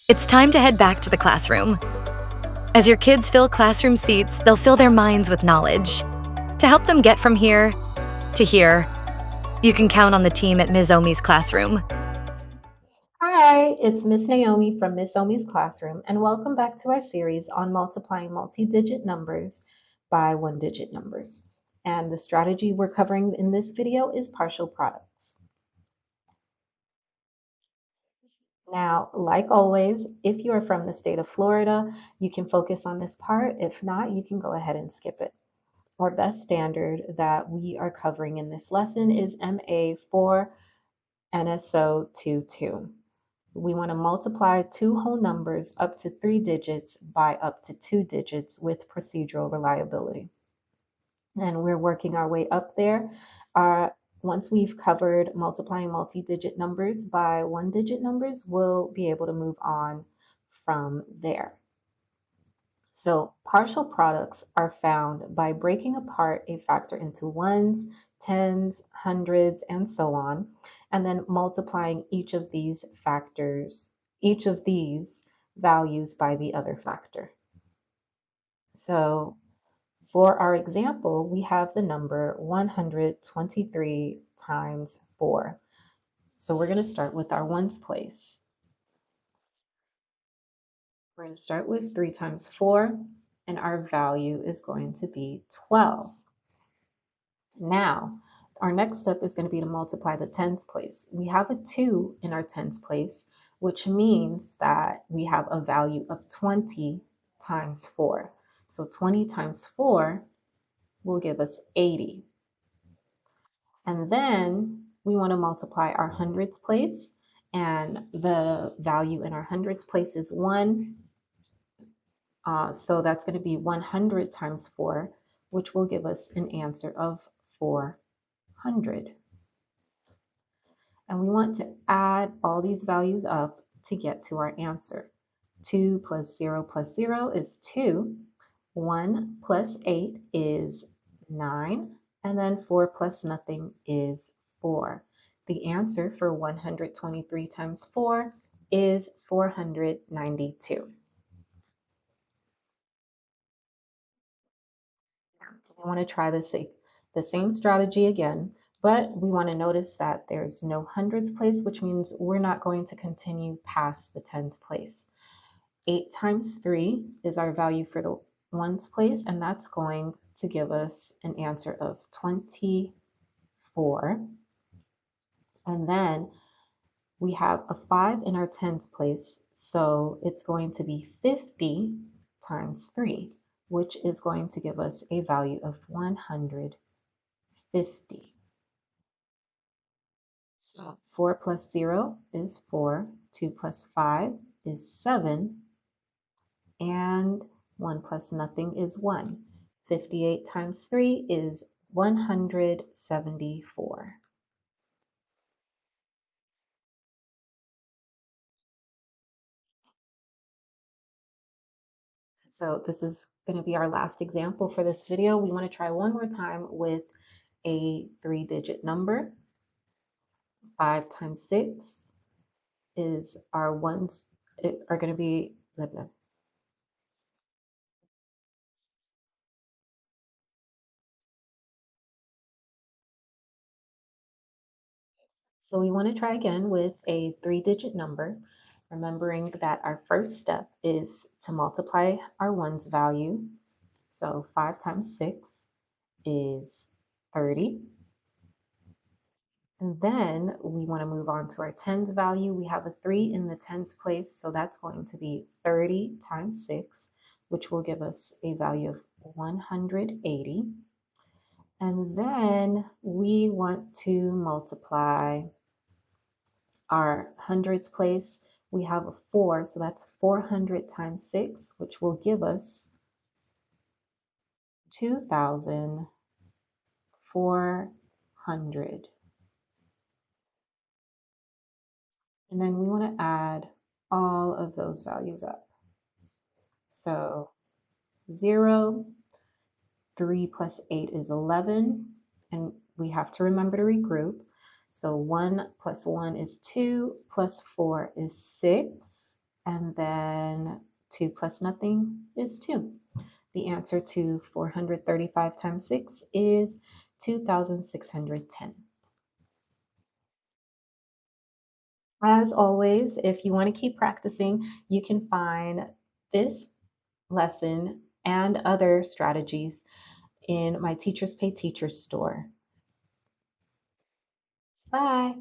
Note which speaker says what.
Speaker 1: It's time to head back to the classroom. As your kids fill classroom seats, they'll fill their minds with knowledge. To help them get from here to here, you can count on the team at Ms. Omi's classroom.
Speaker 2: Hi, it's Miss Naomi from Miss Omi's classroom, and welcome back to our series on multiplying multi-digit numbers by one-digit numbers. And the strategy we're covering in this video is partial products. Now, like always, if you are from the state of Florida, you can focus on this part. If not, you can go ahead and skip it. Our best standard that we are covering in this lesson is MA 4 NSO 22. We want to multiply two whole numbers up to 3 digits by up to 2 digits with procedural reliability. And we're working our way up there. Once we've covered multiplying multi-digit numbers by one-digit numbers, we'll be able to move on from there. So partial products are found by breaking apart a factor into ones, tens, hundreds, and so on, and then multiplying each of these values by the other factor. So for our example, we have the number 123 times 4. So we're going to start with our ones place. We're going to start with 3 times 4, and our value is going to be 12. Now, our next step is going to be to multiply the tens place. We have a 2 in our tens place, which means that we have a value of 20 times 4. So 20 times 4 will give us 80. And then we want to multiply our hundreds place, and the value in our hundreds place is 1. So that's going to be 100 times 4, which will give us an answer of 400. And we want to add all these values up to get to our answer. 2 plus 0 plus 0 is 2. 1 plus 8 is 9. And then 4 plus nothing is 4. The answer for 123 times 4 is 492. We want to try the same strategy again, but we want to notice that there's no hundreds place, which means we're not going to continue past the tens place. 8 times 3 is our value for the ones place, and that's going to give us an answer of 24. And then we have a 5 in our tens place, so it's going to be 50 times 3, which is going to give us a value of 150. So 4 plus 0 is 4, 2 plus 5 is 7, and 1 plus nothing is 1. 58 times 3 is 174. So this is going to be our last example for this video. We want to try one more time with a 3-digit number. 5 times 6 is our ones are going to be blah, blah. So we want to try again with a 3-digit number, remembering that our first step is to multiply our ones value. So 5 times 6 is 30. And then we want to move on to our tens value. We have a 3 in the tens place, so that's going to be 30 times 6, which will give us a value of 180. And then we want to multiply our hundreds place. We have a 4, so that's 400 times 6, which will give us 2,400. And then we want to add all of those values up. So 0, 3 plus 8 is 11, and we have to remember to regroup. So 1 plus 1 is 2, plus 4 is 6, And then 2 plus nothing is 2. The answer to 435 times 6 is 2,610. As always, if you want to keep practicing, you can find this lesson and other strategies in my Teachers Pay Teachers store. Bye.